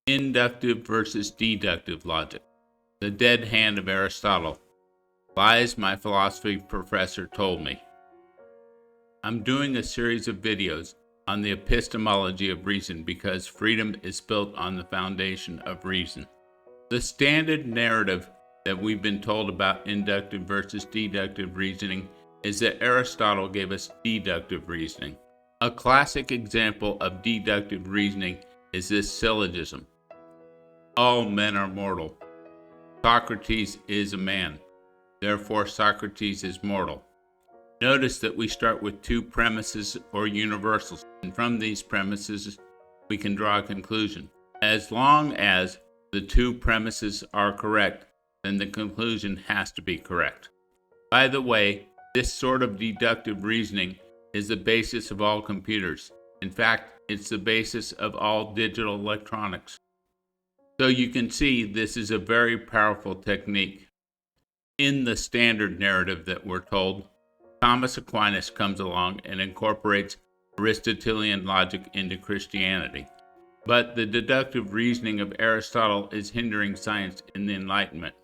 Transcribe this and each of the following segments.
Inductive versus deductive logic. The dead hand of Aristotle. Lies my philosophy professor told me. I'm doing a series of videos on the epistemology of reason because freedom is built on the foundation of reason. The standard narrative that we've been told about inductive versus deductive reasoning is that Aristotle gave us deductive reasoning. A classic example of deductive reasoning is this syllogism. All men are mortal. Socrates is a man. Therefore, Socrates is mortal. Notice that we start with two premises or universals, and from these premises, we can draw a conclusion. As long as the two premises are correct, then the conclusion has to be correct. By the way, this sort of deductive reasoning is the basis of all computers. In fact, it's the basis of all digital electronics. So you can see this is a very powerful technique. In the standard narrative that we're told, Thomas Aquinas comes along and incorporates Aristotelian logic into Christianity. But the deductive reasoning of Aristotle is hindering science in the Enlightenment.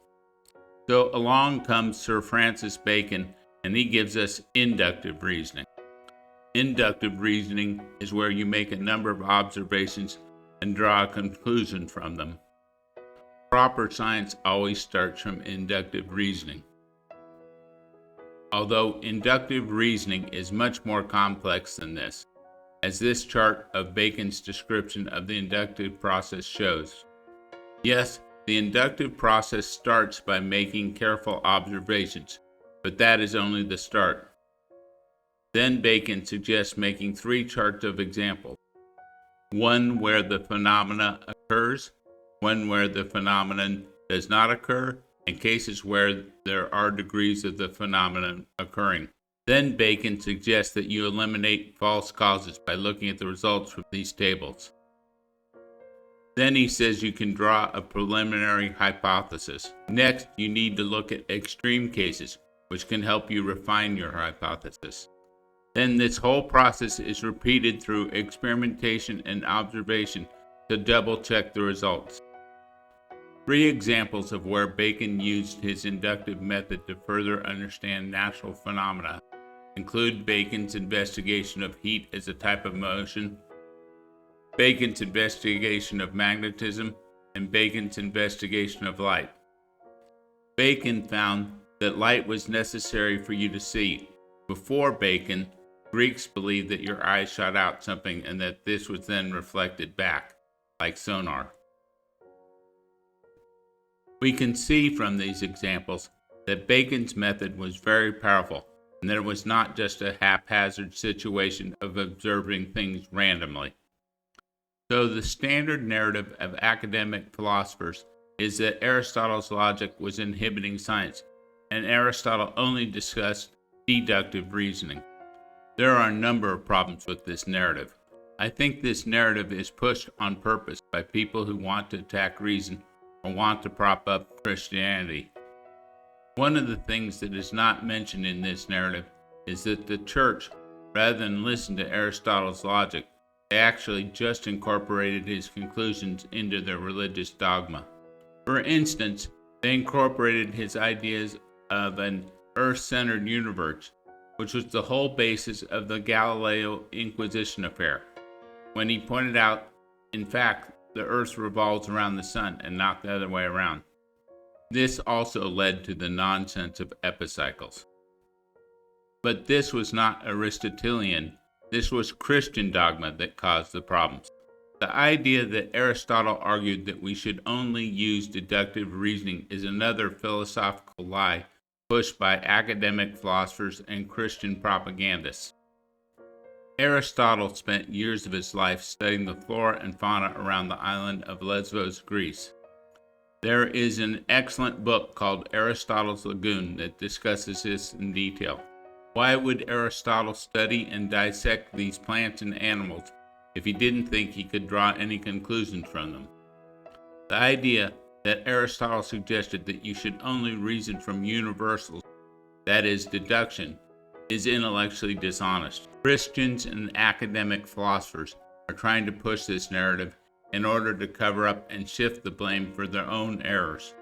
So along comes Sir Francis Bacon, and he gives us inductive reasoning. Inductive reasoning is where you make a number of observations and draw a conclusion from them. Proper science always starts from inductive reasoning. Although inductive reasoning is much more complex than this, as this chart of Bacon's description of the inductive process shows. Yes, the inductive process starts by making careful observations, but that is only the start. Then Bacon suggests making three charts of examples. One where the phenomena occurs, one where the phenomenon does not occur, and cases where there are degrees of the phenomenon occurring. Then Bacon suggests that you eliminate false causes by looking at the results from these tables. Then he says you can draw a preliminary hypothesis. Next, you need to look at extreme cases, which can help you refine your hypothesis. Then this whole process is repeated through experimentation and observation to double-check the results. Three examples of where Bacon used his inductive method to further understand natural phenomena include Bacon's investigation of heat as a type of motion, Bacon's investigation of magnetism, and Bacon's investigation of light. Bacon found that light was necessary for you to see. Before Bacon, Greeks believed that your eyes shot out something and that this was then reflected back, like sonar. We can see from these examples that Bacon's method was very powerful and that it was not just a haphazard situation of observing things randomly. So the standard narrative of academic philosophers is that Aristotle's logic was inhibiting science, and Aristotle only discussed deductive reasoning. There are a number of problems with this narrative. I think this narrative is pushed on purpose by people who want to attack reason or want to prop up Christianity. One of the things that is not mentioned in this narrative is that the church, rather than listen to Aristotle's logic, they actually just incorporated his conclusions into their religious dogma. For instance, they incorporated his ideas of an earth-centered universe, which was the whole basis of the Galileo Inquisition affair, when he pointed out, in fact, the earth revolves around the sun and not the other way around. This also led to the nonsense of epicycles. But this was not Aristotelian, this was Christian dogma that caused the problems. The idea that Aristotle argued that we should only use deductive reasoning is another philosophical lie pushed by academic philosophers and Christian propagandists. Aristotle spent years of his life studying the flora and fauna around the island of Lesbos, Greece. There is an excellent book called Aristotle's Lagoon that discusses this in detail. Why would Aristotle study and dissect these plants and animals if he didn't think he could draw any conclusions from them? The idea that Aristotle suggested that you should only reason from universals, that is, deduction, is intellectually dishonest. Christians and academic philosophers are trying to push this narrative, in order to cover up and shift the blame for their own errors.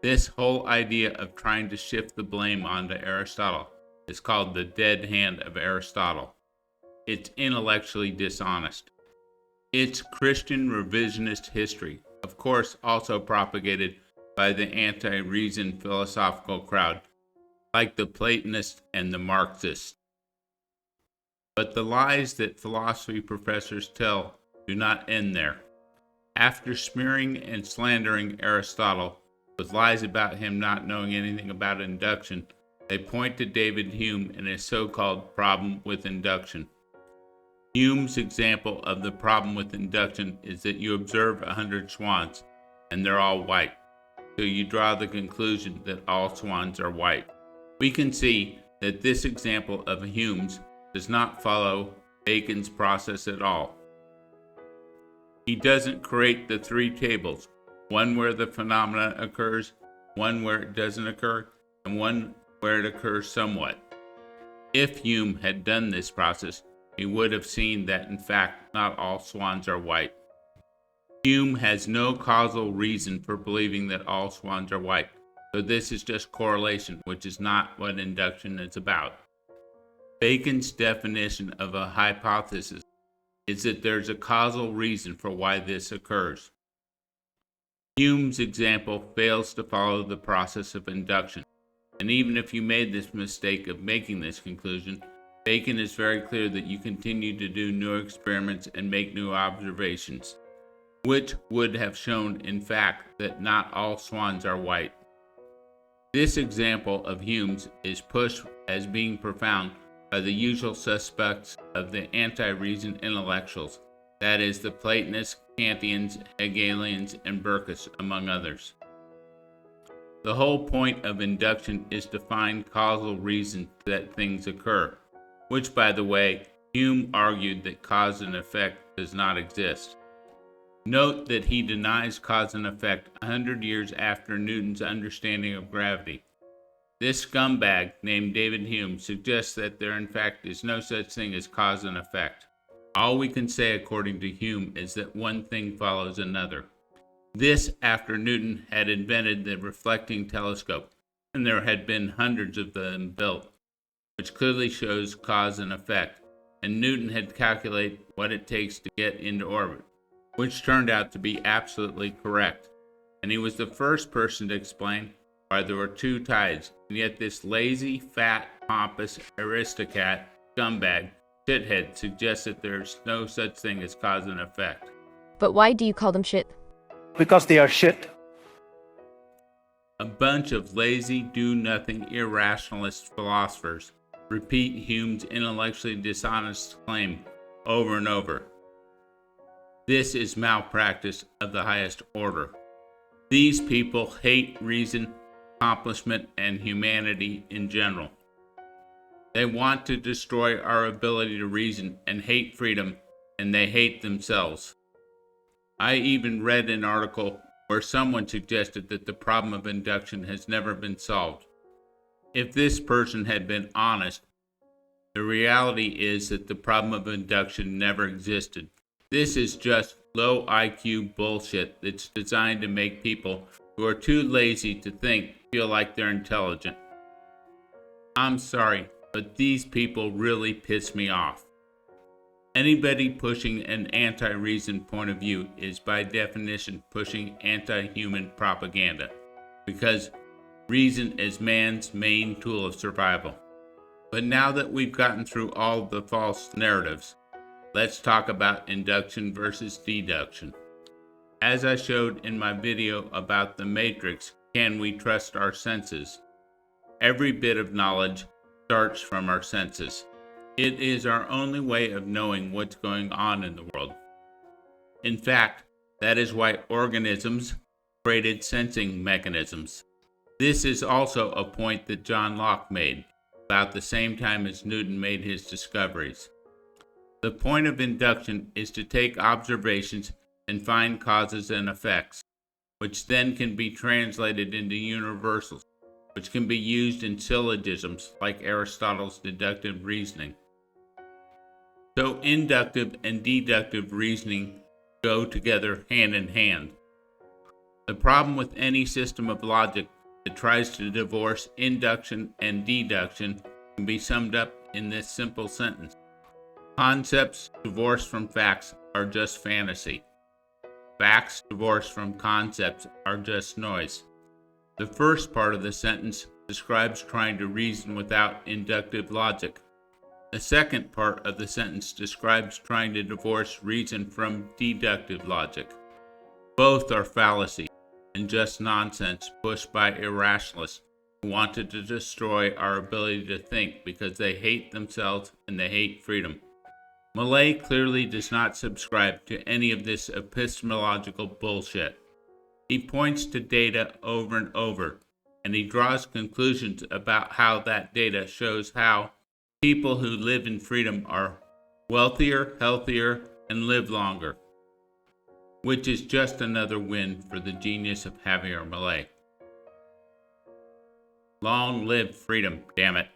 This whole idea of trying to shift the blame onto Aristotle is called the dead hand of Aristotle. It's intellectually dishonest. It's Christian revisionist history, of course also propagated by the anti-reason philosophical crowd, like the Platonists and the Marxists. But the lies that philosophy professors tell do not end there. After smearing and slandering Aristotle with lies about him not knowing anything about induction, they point to David Hume and his so-called problem with induction. Hume's example of the problem with induction is that you observe 100 swans, and they're all white, so you draw the conclusion that all swans are white. We can see that this example of Hume's does not follow Bacon's process at all. He doesn't create the three tables, one where the phenomena occurs, one where it doesn't occur, and one where it occurs somewhat. If Hume had done this process, he would have seen that in fact not all swans are white. Hume has no causal reason for believing that all swans are white, so this is just correlation, which is not what induction is about. Bacon's definition of a hypothesis is that there's a causal reason for why this occurs. Hume's example fails to follow the process of induction, and even if you made this mistake of making this conclusion, Bacon is very clear that you continue to do new experiments and make new observations, which would have shown, in fact, that not all swans are white. This example of Hume's is pushed as being profound by the usual suspects of the anti-reason intellectuals, that is, the Platonists, Kantians, Hegelians, and Burkes, among others. The whole point of induction is to find causal reasons that things occur, which, by the way, Hume argued that cause and effect does not exist. Note that he denies cause and effect 100 years after Newton's understanding of gravity. This scumbag named David Hume suggests that there in fact is no such thing as cause and effect. All we can say according to Hume is that one thing follows another. This after Newton had invented the reflecting telescope, and there had been hundreds of them built, which clearly shows cause and effect, and Newton had calculated what it takes to get into orbit, which turned out to be absolutely correct. And he was the first person to explain why there were two tides, and yet this lazy, fat, pompous, aristocrat, scumbag, shithead suggests that there's no such thing as cause and effect. But why do you call them shit? Because they are shit. A bunch of lazy, do-nothing, irrationalist philosophers repeat Hume's intellectually dishonest claim over and over. This is malpractice of the highest order. These people hate reason, accomplishment, and humanity in general. They want to destroy our ability to reason and hate freedom, and they hate themselves. I even read an article where someone suggested that the problem of induction has never been solved. If this person had been honest, the reality is that the problem of induction never existed. This is just low IQ bullshit that's designed to make people who are too lazy to think feel like they're intelligent. I'm sorry, but these people really piss me off. Anybody pushing an anti-reason point of view is by definition pushing anti-human propaganda, because reason is man's main tool of survival. But now that we've gotten through all the false narratives, let's talk about induction versus deduction. As I showed in my video about the matrix, can we trust our senses? Every bit of knowledge starts from our senses. It is our only way of knowing what's going on in the world. In fact, that is why organisms created sensing mechanisms. This is also a point that John Locke made about the same time as Newton made his discoveries. The point of induction is to take observations and find causes and effects, which then can be translated into universals, which can be used in syllogisms like Aristotle's deductive reasoning. So inductive and deductive reasoning go together hand in hand. The problem with any system of logic that tries to divorce induction and deduction can be summed up in this simple sentence. Concepts divorced from facts are just fantasy. Facts divorced from concepts are just noise. The first part of the sentence describes trying to reason without inductive logic. The second part of the sentence describes trying to divorce reason from deductive logic. Both are fallacy and just nonsense pushed by irrationalists who wanted to destroy our ability to think because they hate themselves and they hate freedom. Millay clearly does not subscribe to any of this epistemological bullshit. He points to data over and over, and he draws conclusions about how that data shows how people who live in freedom are wealthier, healthier, and live longer, which is just another win for the genius of Javier Millay. Long live freedom, damn it.